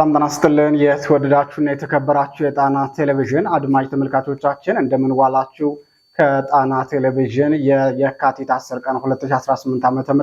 ሰላም ጤና ይስጥልን። የተወደዳችሁና የተከበራችሁ የጣና ቴሌቪዥን አድማጭ ተመልካቾቻችን እንደምን ዋላችሁ? ከጣና ቴሌቪዥን የካቲት 10 ቀን 2018 ዓ.ም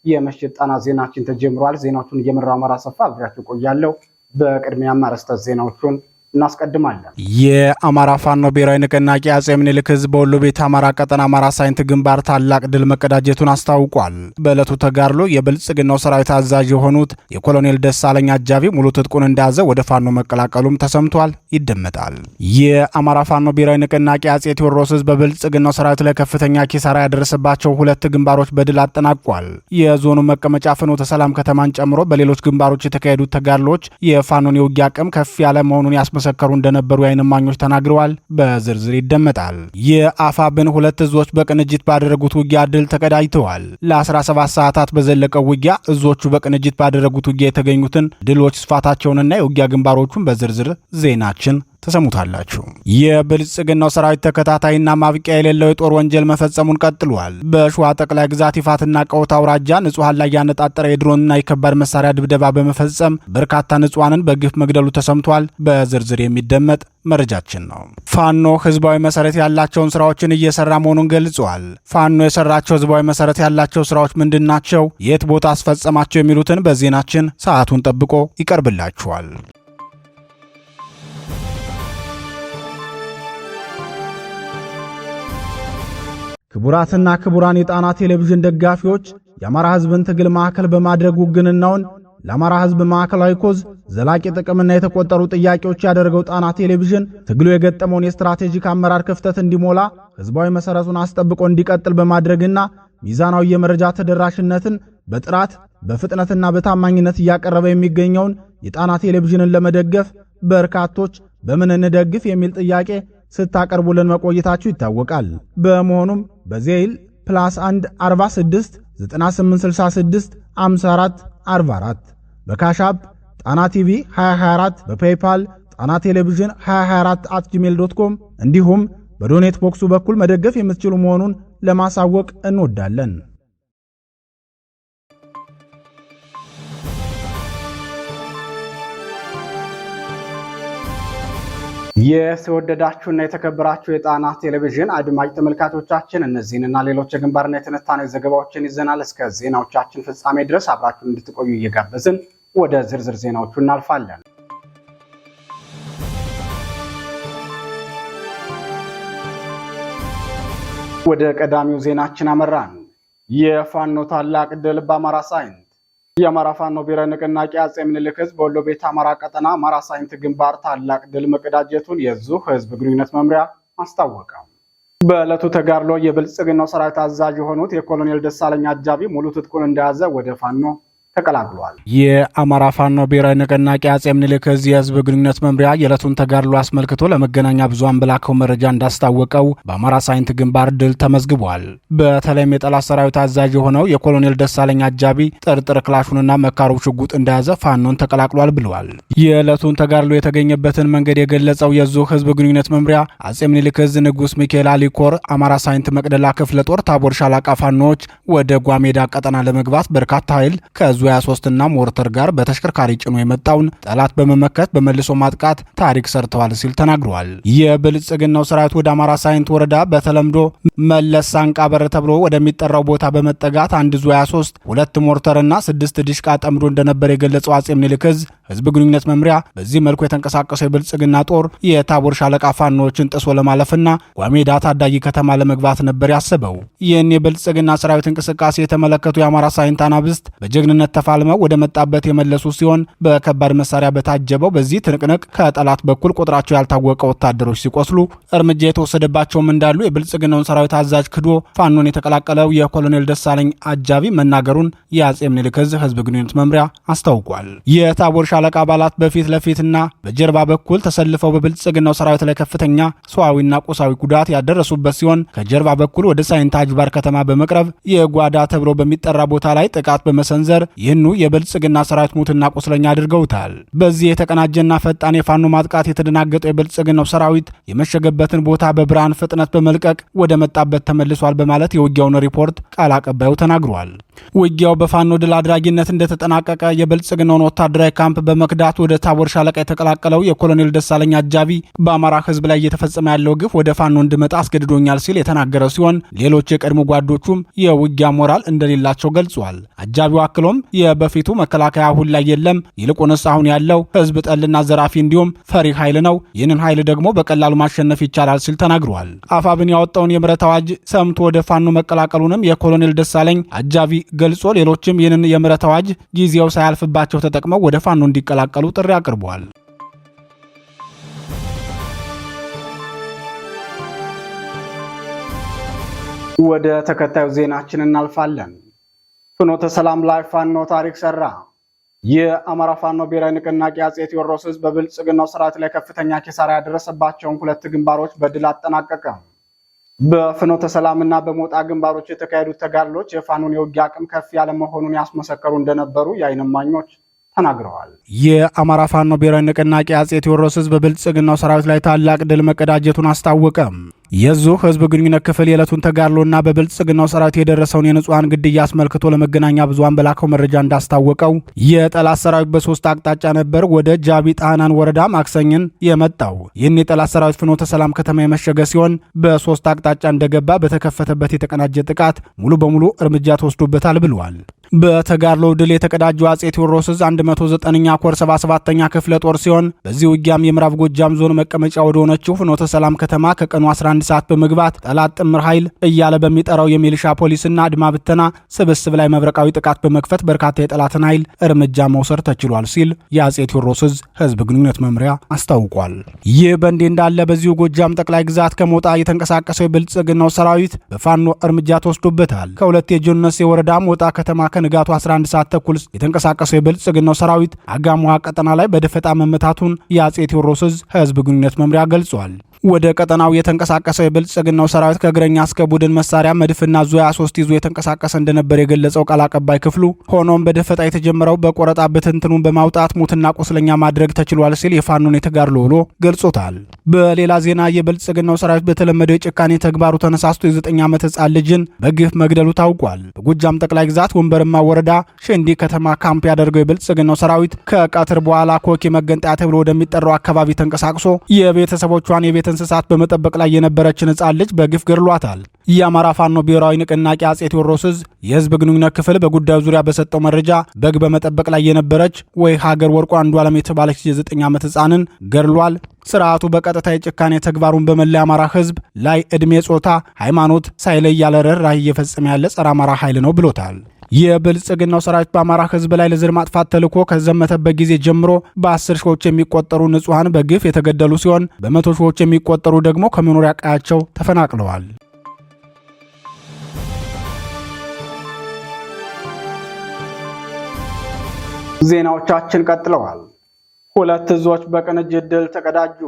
የምሽት ጣና ዜናችን ተጀምሯል። ዜናዎቹን እየመራው አማራ ሰፋ አብራችሁ ቆያለሁ። በቅድሚያም አርዕስተ ዜናዎቹን እናስቀድማለን። የአማራ ፋኖ ብሔራዊ ንቅናቄ አጼ ምኒልክ ህዝብ በወሎ ቤት አማራ ቀጠና አማራ ሳይንት ግንባር ታላቅ ድል መቀዳጀቱን አስታውቋል። በዕለቱ ተጋድሎ የብልጽግናው ሰራዊት አዛዥ የሆኑት የኮሎኔል ደሳለኝ አጃቢ ሙሉ ትጥቁን እንደያዘ ወደ ፋኖ መቀላቀሉም ተሰምቷል። ይደመጣል። የአማራ ፋኖ ብሔራዊ ንቅናቄ አጼ ቴዎድሮስ ህዝብ በብልጽግናው ሰራዊት ላይ ከፍተኛ ኪሳራ ያደረሰባቸው ሁለት ግንባሮች በድል አጠናቋል። የዞኑ መቀመጫ ፍኖተ ሰላም ከተማን ጨምሮ በሌሎች ግንባሮች የተካሄዱት ተጋድሎች የፋኖን የውጊያ አቅም ከፍ ያለ መሆኑን መሰከሩ እንደነበሩ የዓይን እማኞች ተናግረዋል። በዝርዝር ይደመጣል። የአፋብን ሁለት እዞች በቅንጅት ባደረጉት ውጊያ ድል ተቀዳጅተዋል። ለ17 ሰዓታት በዘለቀው ውጊያ እዞቹ በቅንጅት ባደረጉት ውጊያ የተገኙትን ድሎች ስፋታቸውንና የውጊያ ግንባሮቹን በዝርዝር ዜናችን ተሰሙታላችሁ። የብልጽግናው ሰራዊት ተከታታይና ማብቂያ የሌለው የጦር ወንጀል መፈጸሙን ቀጥሏል። በሸዋ ጠቅላይ ግዛት ይፋትና ቀውት አውራጃ ንጹሃን ላይ ያነጣጠረ የድሮንና የከባድ መሳሪያ ድብደባ በመፈጸም በርካታ ንጹሃንን በግፍ መግደሉ ተሰምቷል። በዝርዝር የሚደመጥ መረጃችን ነው። ፋኖ ህዝባዊ መሰረት ያላቸውን ስራዎችን እየሰራ መሆኑን ገልጿል። ፋኖ የሰራቸው ህዝባዊ መሰረት ያላቸው ስራዎች ምንድናቸው? የት ቦታ አስፈጸማቸው? የሚሉትን በዜናችን ሰዓቱን ጠብቆ ይቀርብላችኋል። ክቡራትና ክቡራን የጣና ቴሌቪዥን ደጋፊዎች የአማራ ህዝብን ትግል ማዕከል በማድረግ ውግንናውን ለአማራ ህዝብ ማዕከላዊ ኮዝ ዘላቂ ጥቅምና የተቆጠሩ ጥያቄዎች ያደረገው ጣና ቴሌቪዥን ትግሉ የገጠመውን የስትራቴጂክ አመራር ክፍተት እንዲሞላ ህዝባዊ መሰረቱን አስጠብቆ እንዲቀጥል በማድረግና ሚዛናዊ የመረጃ ተደራሽነትን በጥራት በፍጥነትና በታማኝነት እያቀረበ የሚገኘውን የጣና ቴሌቪዥንን ለመደገፍ በርካቶች በምን እንደግፍ የሚል ጥያቄ ስታቀርቡልን መቆየታችሁ ይታወቃል። በመሆኑም በዜል +1 46 9866 54 44 በካሻፕ ጣና ቲቪ 2024 በፔይፓል ጣና ቴሌቪዥን 2024@gmail.com እንዲሁም በዶኔት ቦክሱ በኩል መደገፍ የምትችሉ መሆኑን ለማሳወቅ እንወዳለን። የተወደዳችሁና የተከበራችሁ የጣና ቴሌቪዥን አድማጭ ተመልካቾቻችን እነዚህንና ሌሎች የግንባርና የትንታኔ ዘገባዎችን ይዘናል። እስከ ዜናዎቻችን ፍጻሜ ድረስ አብራችሁን እንድትቆዩ እየጋበዝን ወደ ዝርዝር ዜናዎቹ እናልፋለን። ወደ ቀዳሚው ዜናችን አመራን። የፋኖ ታላቅ ድል በአማራ ሳይንት። የአማራ ፋኖ ብሔራዊ ንቅናቄ አጼ ምኒልክ ህዝብ በወሎ ቤት አማራ ቀጠና አማራ ሳይንት ግንባር ታላቅ ድል መቀዳጀቱን የዙ ህዝብ ግንኙነት መምሪያ አስታወቀ። በዕለቱ ተጋድሎ የብልጽግናው ሰራዊት አዛዥ የሆኑት የኮሎኔል ደሳለኝ አጃቢ ሙሉ ትጥቁን እንደያዘ ወደ ፋኖ ተቀላቅሏል። የአማራ ፋኖ ብሔራዊ ንቅናቄ አጼ ምኒልክ የህዝብ ግንኙነት መምሪያ የዕለቱን ተጋድሎ አስመልክቶ ለመገናኛ ብዙሃን በላከው መረጃ እንዳስታወቀው በአማራ ሳይንት ግንባር ድል ተመዝግቧል። በተለይም የጠላት ሰራዊት አዛዥ የሆነው የኮሎኔል ደሳለኝ አጃቢ ጥርጥር ክላሹንና መካሩ ሽጉጥ እንደያዘ ፋኖን ተቀላቅሏል ብለዋል። የዕለቱን ተጋድሎ የተገኘበትን መንገድ የገለጸው የዙ ህዝብ ግንኙነት መምሪያ አጼ ምኒልክ ንጉስ ሚካኤል አሊኮር አማራ ሳይንት መቅደላ ክፍለ ጦር ታቦር ሻለቃ ፋኖች ወደ ጓሜዳ ቀጠና ለመግባት በርካታ ኃይል ከዙ 23 እና ሞርተር ጋር በተሽከርካሪ ጭኖ የመጣውን ጠላት በመመከት በመልሶ ማጥቃት ታሪክ ሰርተዋል ሲል ተናግሯል። የብልጽግናው ሰራዊት ወደ አማራ ሳይንት ወረዳ በተለምዶ መለስ ሳንቃ በር ተብሎ ወደሚጠራው ቦታ በመጠጋት አንድ ዙ 23 ሁለት ሞርተርና 6 ዲሽቃ ጠምዶ እንደነበር የገለጸው አጼ ምኒልክ ህዝብ ግንኙነት መምሪያ በዚህ መልኩ የተንቀሳቀሰው የብልጽግና ጦር የታቦር ሻለቃ ፋኖችን ጥሶ ለማለፍና ጓሜዳ ታዳጊ ከተማ ለመግባት ነበር ያሰበው። ይህን የብልጽግና ሰራዊት እንቅስቃሴ የተመለከቱ የአማራ ሳይንት አናብስት በጀግንነት ተፋልመው ወደ መጣበት የመለሱ ሲሆን በከባድ መሳሪያ በታጀበው በዚህ ትንቅንቅ ከጠላት በኩል ቁጥራቸው ያልታወቀ ወታደሮች ሲቆስሉ እርምጃ የተወሰደባቸውም እንዳሉ የብልጽግናውን ሰራዊት አዛዥ ክዶ ፋኖን የተቀላቀለው የኮሎኔል ደሳለኝ አጃቢ መናገሩን የአጼ ምኒልክ ህዝብ ግንኙነት መምሪያ አስታውቋል። የታቦር ሻለቃ አባላት በፊት ለፊትና በጀርባ በኩል ተሰልፈው በብልጽግናው ሰራዊት ላይ ከፍተኛ ሰዋዊና ቁሳዊ ጉዳት ያደረሱበት ሲሆን ከጀርባ በኩል ወደ ሳይንት አጅባር ከተማ በመቅረብ የጓዳ ተብሎ በሚጠራ ቦታ ላይ ጥቃት በመሰንዘር ይህኑ የብልጽግና ሰራዊት ሙትና ቁስለኛ አድርገውታል። በዚህ የተቀናጀና ፈጣን የፋኖ ማጥቃት የተደናገጠው የብልጽግናው ሰራዊት የመሸገበትን ቦታ በብርሃን ፍጥነት በመልቀቅ ወደ መጣበት ተመልሷል በማለት የውጊያውን ሪፖርት ቃል አቀባዩ ተናግሯል። ውጊያው በፋኖ ድል አድራጊነት እንደተጠናቀቀ የብልጽግናውን ወታደራዊ ካምፕ በመክዳት ወደ ታቦር ሻለቃ የተቀላቀለው የኮሎኔል ደሳለኝ አጃቢ በአማራ ህዝብ ላይ እየተፈጸመ ያለው ግፍ ወደ ፋኖ እንድመጣ አስገድዶኛል ሲል የተናገረ ሲሆን ሌሎች የቀድሞ ጓዶቹም የውጊያ ሞራል እንደሌላቸው ገልጿል። አጃቢው አክሎም የበፊቱ መከላከያ አሁን ላይ የለም፣ ይልቁንስ አሁን ያለው ህዝብ ጠልና ዘራፊ እንዲሁም ፈሪ ኃይል ነው። ይህንን ኃይል ደግሞ በቀላሉ ማሸነፍ ይቻላል ሲል ተናግሯል። አፋብን ያወጣውን የምህረት አዋጅ ሰምቶ ወደ ፋኖ መቀላቀሉንም የኮሎኔል ደሳለኝ አጃቢ ገልጾ ሌሎችም ይህንን የምህረት አዋጅ ጊዜው ሳያልፍባቸው ተጠቅመው ወደ ፋኖ እንዲቀላቀሉ ጥሪ አቅርበዋል። ወደ ተከታዩ ዜናችን እናልፋለን። ፍኖተ ሰላም ላይ ፋኖ ታሪክ ሰራ። የአማራ ፋኖ ብሔራዊ ንቅናቄ አጼ ቴዎድሮስ ህዝብ በብልጽግናው ሰራዊት ላይ ከፍተኛ ኪሳራ ያደረሰባቸውን 2 ግንባሮች በድል አጠናቀቀ። በፍኖተ ሰላምና በሞጣ ግንባሮች የተካሄዱት ተጋድሎች የፋኖን የውጊያ አቅም ከፍ ያለ መሆኑን ያስመሰከሩ እንደነበሩ የዓይን እማኞች ተናግረዋል። የአማራ ፋኖ ብሔራዊ ንቅናቄ አጼ ቴዎድሮስ ህዝብ በብልጽግናው ሰራዊት ላይ ታላቅ ድል መቀዳጀቱን አስታወቀ። የዙ ህዝብ ግንኙነት ክፍል የዕለቱን ተጋድሎና በብልጽግናው ሰራዊት የደረሰውን የንጹሃን ግድያ አስመልክቶ ለመገናኛ ብዙሃን በላከው መረጃ እንዳስታወቀው የጠላት ሰራዊት በ3 አቅጣጫ ነበር ወደ ጃቢ ጣናን ወረዳ ማክሰኝን የመጣው። ይህን የጠላት ሰራዊት ፍኖተ ሰላም ከተማ የመሸገ ሲሆን በ3 አቅጣጫ እንደገባ በተከፈተበት የተቀናጀ ጥቃት ሙሉ በሙሉ እርምጃ ተወስዶበታል ብለዋል። በተጋድሎ ድል የተቀዳጀው አጼ ቴዎድሮስ 109ኛ ኮር 77ኛ ክፍለ ጦር ሲሆን በዚህ ውጊያም የምዕራብ ጎጃም ዞን መቀመጫ ወደ ሆነችው ፍኖተ ሰላም ከተማ ከቀኑ 11 ሰዓት በመግባት ጠላት ጥምር ኃይል እያለ በሚጠራው የሚሊሻ ፖሊስና አድማ ብተና ስብስብ ላይ መብረቃዊ ጥቃት በመክፈት በርካታ የጠላትን ኃይል እርምጃ መውሰድ ተችሏል ሲል የአጼ ቴዎድሮስ ህዝብ ግንኙነት መምሪያ አስታውቋል። ይህ በእንዲህ እንዳለ በዚሁ ጎጃም ጠቅላይ ግዛት ከሞጣ የተንቀሳቀሰው የብልጽግናው ሰራዊት በፋኖ እርምጃ ተወስዶበታል። ከሁለት የጆነሴ ወረዳ ሞጣ ከተማ ከንጋቱ 11 ሰዓት ተኩል የተንቀሳቀሰው የብልጽግናው ሰራዊት አጋሞሃ ቀጠና ላይ በደፈጣ መመታቱን የአጼ ቴዎድሮስ ህዝብ ግንኙነት መምሪያ ገልጿል። ወደ ቀጠናው የተንቀሳቀሰው የብልጽግናው ሰራዊት ከእግረኛ እስከ ቡድን መሳሪያ መድፍና ዙ 23 ይዞ የተንቀሳቀሰ እንደነበር የገለጸው ቃል አቀባይ ክፍሉ ሆኖም በደፈጣ የተጀመረው በቆረጣ ብትንትኑን በማውጣት ሙትና ቁስለኛ ማድረግ ተችሏል ሲል የፋኖን የተጋድሎ ውሎ ገልጾታል። በሌላ ዜና የብልጽግናው ሰራዊት በተለመደው የጭካኔ ተግባሩ ተነሳስቶ የ9 ዓመት ህጻን ልጅን በግፍ መግደሉ ታውቋል። በጎጃም ጠቅላይ ግዛት ወንበርማ ወረዳ ሸንዲ ከተማ ካምፕ ያደርገው የብልጽግናው ሰራዊት ከቀትር በኋላ ኮኪ መገንጠያ ተብሎ ወደሚጠራው አካባቢ ተንቀሳቅሶ የቤተሰቦቿን የቤት እንስሳት በመጠበቅ ላይ የነበረችን ህጻን ልጅ በግፍ ገድሏታል። የአማራ ፋኖ ብሔራዊ ንቅናቄ አጼ ቴዎድሮስ የህዝብ ግንኙነት ክፍል በጉዳዩ ዙሪያ በሰጠው መረጃ በግ በመጠበቅ ላይ የነበረች ወይ ሀገር ወርቁ አንዱ ዓለም የተባለች የ9 ዓመት ህጻንን ገድሏል። ስርዓቱ በቀጥታ የጭካኔ ተግባሩን በመላ አማራ ህዝብ ላይ ዕድሜ፣ ጾታ፣ ሃይማኖት ሳይለይ ያለ ርኅራኄ እየፈጸመ ያለ ጸረ አማራ ኃይል ነው ብሎታል። የብልጽግናው ሰራዊት በአማራ ህዝብ ላይ ለዘር ማጥፋት ተልዕኮ ከዘመተበት ጊዜ ጀምሮ በ10 ሺዎች የሚቆጠሩ ንጹሃን በግፍ የተገደሉ ሲሆን በመቶ ሺዎች የሚቆጠሩ ደግሞ ከመኖሪያ ቀያቸው ተፈናቅለዋል። ዜናዎቻችን ቀጥለዋል። 2 እዞች በቅንጅት ድል ተቀዳጁ።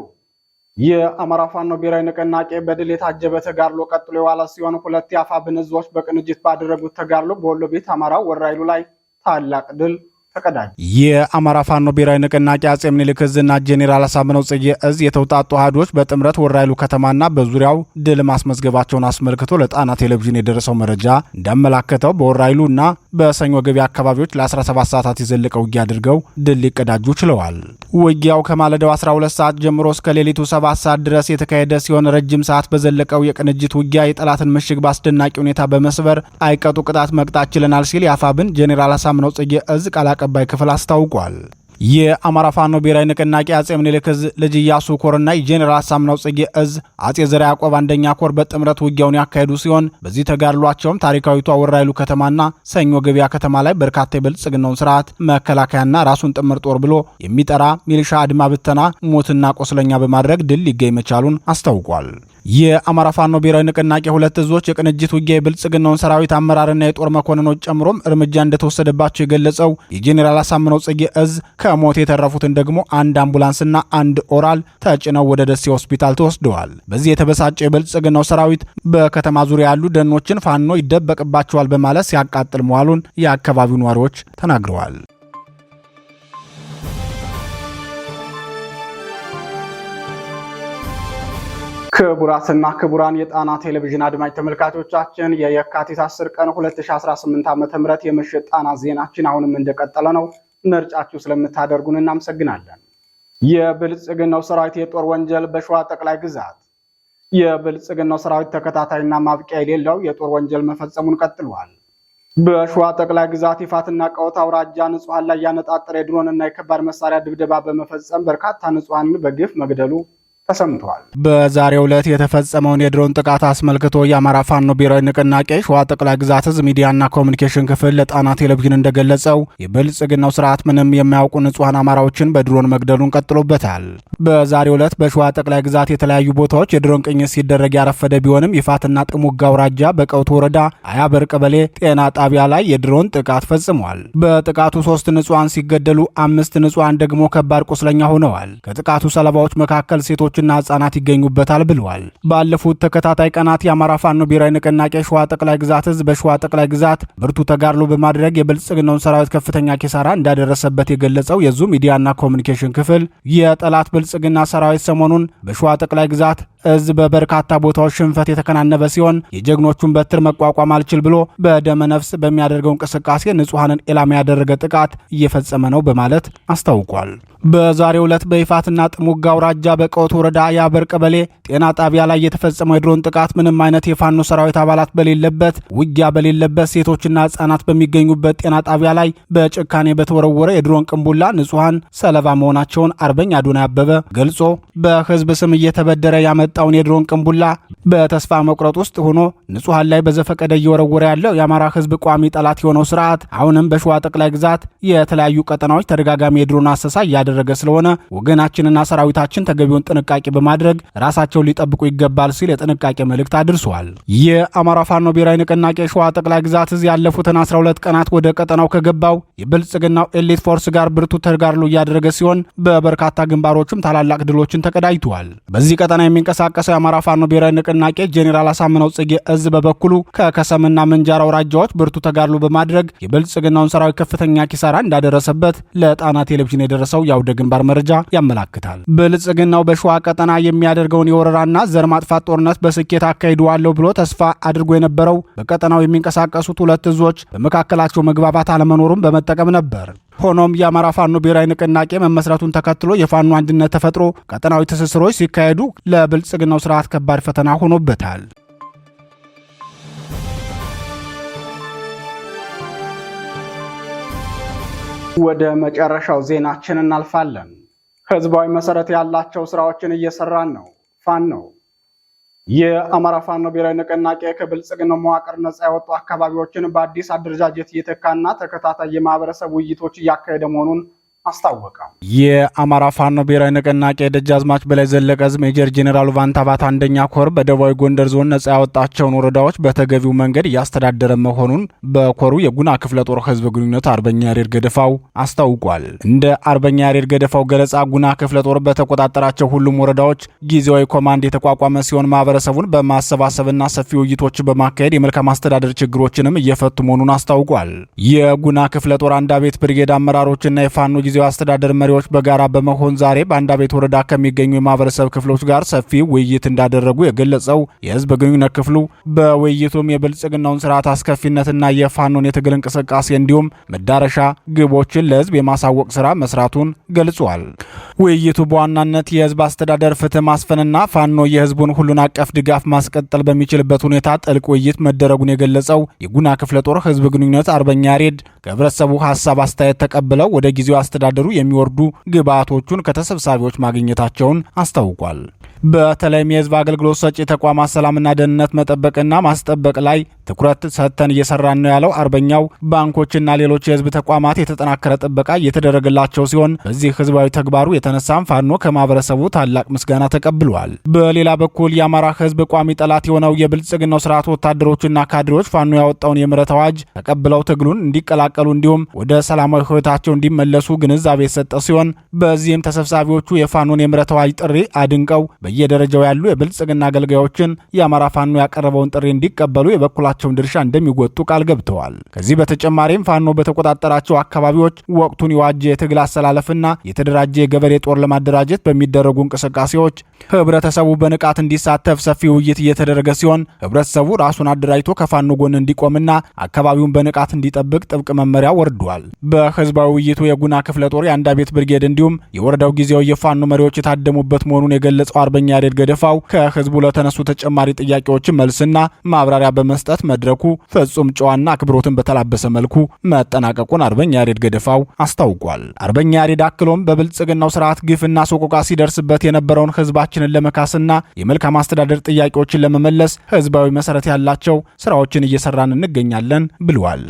የአማራ ፋኖ ብሔራዊ ንቅናቄ በድል የታጀበ ተጋድሎ ቀጥሎ የዋለ ሲሆን 2 የአፋብን እዞች በቅንጅት ባደረጉት ተጋድሎ በወሎ ቤት አማራ ወራይሉ ላይ ታላቅ ድል ተቀዳጀ። የአማራ ፋኖ ብሔራዊ ንቅናቄ አጼ ምኒልክ እዝና ጄኔራል አሳምነው ጽጌ እዝ የተውጣጡ አሃዶች በጥምረት ወራይሉ ከተማና በዙሪያው ድል ማስመዝገባቸውን አስመልክቶ ለጣና ቴሌቪዥን የደረሰው መረጃ እንዳመላከተው በወራይሉና በሰኞ ገበያ አካባቢዎች ለ17 ሰዓታት የዘለቀ ውጊያ አድርገው ድል ሊቀዳጁ ችለዋል። ውጊያው ከማለዳው 12 ሰዓት ጀምሮ እስከ ሌሊቱ 7 ሰዓት ድረስ የተካሄደ ሲሆን ረጅም ሰዓት በዘለቀው የቅንጅት ውጊያ የጠላትን ምሽግ በአስደናቂ ሁኔታ በመስበር አይቀጡ ቅጣት መቅጣት ችለናል ሲል የአፋብን ጄኔራል አሳምነው ጽጌ እዝ ቃል አቀባይ ክፍል አስታውቋል። የአማራ ፋኖ ብሔራዊ ንቅናቄ አጼ ምኒልክ እዝ ልጅ ኢያሱ ኮርና የጄኔራል አሳምነው ጽጌ እዝ አጼ ዘርዓ ያዕቆብ አንደኛ ኮር በጥምረት ውጊያውን ያካሄዱ ሲሆን በዚህ ተጋድሏቸውም ታሪካዊቷ ወራይሉ ከተማና ሰኞ ገበያ ከተማ ላይ በርካታ የብልጽግናውን ስርዓት መከላከያና ራሱን ጥምር ጦር ብሎ የሚጠራ ሚሊሻ አድማ ብተና ሞትና ቆስለኛ በማድረግ ድል ሊገኝ መቻሉን አስታውቋል። የአማራ ፋኖ ብሔራዊ ንቅናቄ ሁለት እዞች የቅንጅት ውጊያ የብልጽግናውን ሰራዊት አመራርና የጦር መኮንኖች ጨምሮም እርምጃ እንደተወሰደባቸው የገለጸው የጄኔራል አሳምነው ጽጌ እዝ ከሞት የተረፉትን ደግሞ አንድ አምቡላንስና አንድ ኦራል ተጭነው ወደ ደሴ ሆስፒታል ተወስደዋል። በዚህ የተበሳጨ የብልጽግናው ሰራዊት በከተማ ዙሪያ ያሉ ደኖችን ፋኖ ይደበቅባቸዋል በማለት ሲያቃጥል መዋሉን የአካባቢው ነዋሪዎች ተናግረዋል። ክቡራትና ክቡራን የጣና ቴሌቪዥን አድማጭ ተመልካቾቻችን የየካቲት 10 ቀን 2018 ዓ.ም የምሽት ጣና ዜናችን አሁንም እንደቀጠለ ነው። ምርጫችሁ ስለምታደርጉን እናመሰግናለን። የብልጽግናው ሰራዊት የጦር ወንጀል በሸዋ ጠቅላይ ግዛት። የብልጽግናው ሰራዊት ተከታታይና ማብቂያ የሌለው የጦር ወንጀል መፈጸሙን ቀጥሏል። በሸዋ ጠቅላይ ግዛት ይፋትና ቀወት አውራጃ ንጹሃን ላይ ያነጣጠረ የድሮንና የከባድ መሳሪያ ድብደባ በመፈጸም በርካታ ንጹሃንን በግፍ መግደሉ ተሰምቷል። በዛሬው ዕለት የተፈጸመውን የድሮን ጥቃት አስመልክቶ የአማራ ፋኖ ብሔራዊ ንቅናቄ ሸዋ ጠቅላይ ግዛት ህዝብ ሚዲያና ኮሚኒኬሽን ክፍል ለጣና ቴሌቪዥን እንደገለጸው የብልጽግናው ስርዓት ምንም የማያውቁ ንጹሃን አማራዎችን በድሮን መግደሉን ቀጥሎበታል። በዛሬው ዕለት በሸዋ ጠቅላይ ግዛት የተለያዩ ቦታዎች የድሮን ቅኝት ሲደረግ ያረፈደ ቢሆንም ይፋትና ጥሙጋ አውራጃ በቀውት ወረዳ አያበር ቀበሌ ጤና ጣቢያ ላይ የድሮን ጥቃት ፈጽሟል። በጥቃቱ 3 ንጹሃን ሲገደሉ 5 ንጹሃን ደግሞ ከባድ ቁስለኛ ሆነዋል። ከጥቃቱ ሰለባዎች መካከል ሴቶች እና ህጻናት ይገኙበታል ብለዋል። ባለፉት ተከታታይ ቀናት የአማራ ፋኖ ብሔራዊ ንቅናቄ ሸዋ ጠቅላይ ግዛት ህዝብ በሸዋ ጠቅላይ ግዛት ብርቱ ተጋድሎ በማድረግ የብልጽግናውን ሰራዊት ከፍተኛ ኪሳራ እንዳደረሰበት የገለጸው የዙ ሚዲያና ኮሚኒኬሽን ክፍል የጠላት ብልጽግና ሰራዊት ሰሞኑን በሸዋ ጠቅላይ ግዛት እዝ በበርካታ ቦታዎች ሽንፈት የተከናነበ ሲሆን የጀግኖቹን በትር መቋቋም አልችል ብሎ በደመ ነፍስ በሚያደርገው እንቅስቃሴ ንጹሃንን ኢላማ ያደረገ ጥቃት እየፈጸመ ነው በማለት አስታውቋል። በዛሬው ዕለት በይፋትና ጥሙጋ አውራጃ በቀውት ወረዳ ያበር ቀበሌ ጤና ጣቢያ ላይ የተፈጸመው የድሮን ጥቃት ምንም አይነት የፋኖ ሰራዊት አባላት በሌለበት ውጊያ በሌለበት ሴቶችና ህጻናት በሚገኙበት ጤና ጣቢያ ላይ በጭካኔ በተወረወረ የድሮን ቅንቡላ ንጹሃን ሰለባ መሆናቸውን አርበኛ አዶናይ አበበ ገልጾ በህዝብ ስም እየተበደረ ያመጣውን የድሮን ቅንቡላ በተስፋ መቁረጥ ውስጥ ሆኖ ንጹሃን ላይ በዘፈቀደ እየወረወረ ያለው የአማራ ህዝብ ቋሚ ጠላት የሆነው ስርዓት አሁንም በሸዋ ጠቅላይ ግዛት የተለያዩ ቀጠናዎች ተደጋጋሚ የድሮን አሰሳ እያደረገ ስለሆነ ወገናችንና ሰራዊታችን ተገቢውን ጥንቃቄ በማድረግ ራሳቸውን ሊጠብቁ ይገባል ሲል የጥንቃቄ መልእክት አድርሷል። የአማራ ፋኖ ብሔራዊ ንቅናቄ ሸዋ ጠቅላይ ግዛት እዝ ያለፉትን 12 ቀናት ወደ ቀጠናው ከገባው የብልጽግናው ኤሊት ፎርስ ጋር ብርቱ ተጋድሎ እያደረገ ሲሆን በበርካታ ግንባሮችም ታላላቅ ድሎችን ተቀዳጅቷል። በዚህ ቀጠና የሚንቀሳቀሰው የአማራ ፋኖ ብሔራዊ ንቅናቄ ጄኔራል አሳምነው ጽጌ እዝ በበኩሉ ከከሰምና ምንጃር አውራጃዎች ብርቱ ተጋድሎ በማድረግ የብልጽግናውን ሰራዊት ከፍተኛ ኪሳራ እንዳደረሰበት ለጣና ቴሌቪዥን የደረሰው የአውደ ግንባር መረጃ ያመላክታል። ብልጽግናው በሸዋ ቀጠና የሚያደርገውን የወረራና ዘር ማጥፋት ጦርነት በስኬት አካሂደዋለሁ ብሎ ተስፋ አድርጎ የነበረው በቀጠናው የሚንቀሳቀሱት ሁለት እዞች በመካከላቸው መግባባት አለመኖሩን በመጠቀም ነበር። ሆኖም የአማራ ፋኖ ብሔራዊ ንቅናቄ መመስረቱን ተከትሎ የፋኖ አንድነት ተፈጥሮ ቀጠናዊ ትስስሮች ሲካሄዱ ለብልጽግናው ስርዓት ከባድ ፈተና ሆኖበታል። ወደ መጨረሻው ዜናችን እናልፋለን። ህዝባዊ መሰረት ያላቸው ስራዎችን እየሰራን ነው። ፋኖ የአማራ ፋኖ ብሔራዊ ንቅናቄ ከብልጽግናው መዋቅር ነጻ የወጡ አካባቢዎችን በአዲስ አደረጃጀት እየተካና ተከታታይ የማህበረሰብ ውይይቶች እያካሄደ መሆኑን አስታወቀ። የአማራ ፋኖ ብሔራዊ ንቅናቄ ደጃዝማች በላይ ዘለቀ ዕዝ ሜጀር ጄኔራል ቫንታባት አንደኛ ኮር በደቡባዊ ጎንደር ዞን ነጻ ያወጣቸውን ወረዳዎች በተገቢው መንገድ እያስተዳደረ መሆኑን በኮሩ የጉና ክፍለ ጦር ህዝብ ግንኙነት አርበኛ ያሬድ ገደፋው አስታውቋል። እንደ አርበኛ ያሬድ ገደፋው ገለጻ ጉና ክፍለ ጦር በተቆጣጠራቸው ሁሉም ወረዳዎች ጊዜያዊ ኮማንድ የተቋቋመ ሲሆን ማህበረሰቡን በማሰባሰብና ሰፊ ውይይቶች በማካሄድ የመልካም አስተዳደር ችግሮችንም እየፈቱ መሆኑን አስታውቋል። የጉና ክፍለ ጦር አንዳቤት ብርጌድ አመራሮችና የፋኖ ጊዜያዊ አስተዳደር መሪዎች በጋራ በመሆን ዛሬ በአንዳቤት ወረዳ ከሚገኙ የማህበረሰብ ክፍሎች ጋር ሰፊ ውይይት እንዳደረጉ የገለጸው የህዝብ ግንኙነት ክፍሉ በውይይቱም የብልጽግናውን ስርዓት አስከፊነትና የፋኖን የትግል እንቅስቃሴ እንዲሁም መዳረሻ ግቦችን ለህዝብ የማሳወቅ ስራ መስራቱን ገልጿል። ውይይቱ በዋናነት የህዝብ አስተዳደር ፍትህ ማስፈንና ፋኖ የህዝቡን ሁሉን አቀፍ ድጋፍ ማስቀጠል በሚችልበት ሁኔታ ጥልቅ ውይይት መደረጉን የገለጸው የጉና ክፍለ ጦር ህዝብ ግንኙነት አርበኛ ያሬድ ከህብረተሰቡ ሀሳብ አስተያየት ተቀብለው ወደ ጊዜው አስተዳደሩ የሚወርዱ ግብዓቶቹን ከተሰብሳቢዎች ማግኘታቸውን አስታውቋል። በተለይም የህዝብ አገልግሎት ሰጪ ተቋማት ሰላምና ደህንነት መጠበቅና ማስጠበቅ ላይ ትኩረት ሰጥተን እየሰራን ነው ያለው አርበኛው ባንኮችና ሌሎች የህዝብ ተቋማት የተጠናከረ ጥበቃ እየተደረገላቸው ሲሆን በዚህ ህዝባዊ ተግባሩ የተነሳም ፋኖ ከማህበረሰቡ ታላቅ ምስጋና ተቀብሏል። በሌላ በኩል የአማራ ህዝብ ቋሚ ጠላት የሆነው የብልጽግናው ስርዓት ወታደሮችና ካድሬዎች ፋኖ ያወጣውን የምህረት አዋጅ ተቀብለው ትግሉን እንዲቀላቀሉ እንዲሁም ወደ ሰላማዊ ህይወታቸው እንዲመለሱ ግንዛቤ የሰጠ ሲሆን በዚህም ተሰብሳቢዎቹ የፋኖን የምህረት አዋጅ ጥሪ አድንቀው በየደረጃው ያሉ የብልጽግና አገልጋዮችን የአማራ ፋኖ ያቀረበውን ጥሪ እንዲቀበሉ የበኩላቸውን ድርሻ እንደሚወጡ ቃል ገብተዋል። ከዚህ በተጨማሪም ፋኖ በተቆጣጠራቸው አካባቢዎች ወቅቱን የዋጀ የትግል አሰላለፍና የተደራጀ የገበሬ ጦር ለማደራጀት በሚደረጉ እንቅስቃሴዎች ህብረተሰቡ በንቃት እንዲሳተፍ ሰፊ ውይይት እየተደረገ ሲሆን ህብረተሰቡ ራሱን አደራጅቶ ከፋኖ ጎን እንዲቆምና አካባቢውን በንቃት እንዲጠብቅ ጥብቅ መመሪያ ወርዷል። በህዝባዊ ውይይቱ የጉና ክፍለ ጦር የአንዳ ቤት ብርጌድ እንዲሁም የወረዳው ጊዜያዊ የፋኖ መሪዎች የታደሙበት መሆኑን የገለጸው አርበኛ ያሬድ ገደፋው ከህዝቡ ለተነሱ ተጨማሪ ጥያቄዎችን መልስና ማብራሪያ በመስጠት መድረኩ ፍጹም ጨዋና አክብሮትን በተላበሰ መልኩ መጠናቀቁን አርበኛ ያሬድ ገደፋው አስታውቋል። አርበኛ ያሬድ አክሎም በብልጽግናው ስርዓት ግፍና ሰቆቃ ሲደርስበት የነበረውን ህዝባችንን ለመካስና የመልካም አስተዳደር ጥያቄዎችን ለመመለስ ህዝባዊ መሰረት ያላቸው ስራዎችን እየሰራን እንገኛለን ብለዋል።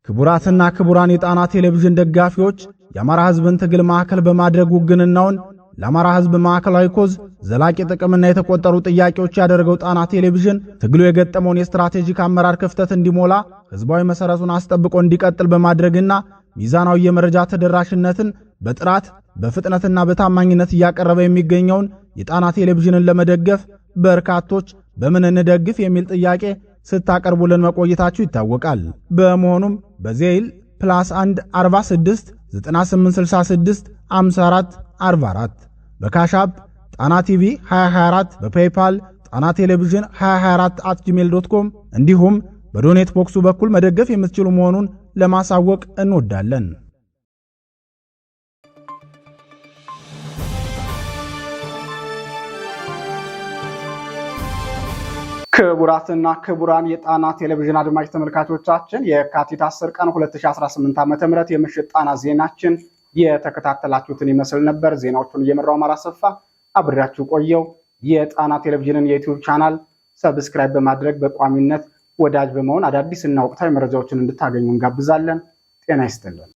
ክቡራትና ክቡራን የጣና ቴሌቪዥን ደጋፊዎች የአማራ ህዝብን ትግል ማዕከል በማድረግ ውግንናውን ለአማራ ህዝብ ማዕከላዊ ኮዝ ዘላቂ ጥቅምና የተቆጠሩ ጥያቄዎች ያደረገው ጣና ቴሌቪዥን ትግሉ የገጠመውን የስትራቴጂክ አመራር ክፍተት እንዲሞላ ህዝባዊ መሰረቱን አስጠብቆ እንዲቀጥል በማድረግና ሚዛናዊ የመረጃ ተደራሽነትን በጥራት በፍጥነትና በታማኝነት እያቀረበ የሚገኘውን የጣና ቴሌቪዥንን ለመደገፍ በርካቶች በምን እንደግፍ የሚል ጥያቄ ስታቀርቡልን መቆየታችሁ ይታወቃል። በመሆኑም በዜል +1 46 9866 54 44 በካሻፕ ጣና ቲቪ 2024 በፔይፓል ጣና ቴሌቪዥን 2024@gmail.com እንዲሁም በዶኔት ቦክሱ በኩል መደገፍ የምትችሉ መሆኑን ለማሳወቅ እንወዳለን። ክቡራትና ክቡራን የጣና ቴሌቪዥን አድማጭ ተመልካቾቻችን የካቲት 10 ቀን 2018 ዓ.ም የምሽት ጣና ዜናችን የተከታተላችሁትን ይመስል ነበር። ዜናዎቹን እየመራው አማራ ሰፋ አብሬያችሁ ቆየው። የጣና ቴሌቪዥንን የዩቲዩብ ቻናል ሰብስክራይብ በማድረግ በቋሚነት ወዳጅ በመሆን አዳዲስና ወቅታዊ መረጃዎችን እንድታገኙ እንጋብዛለን። ጤና ይስጥልን።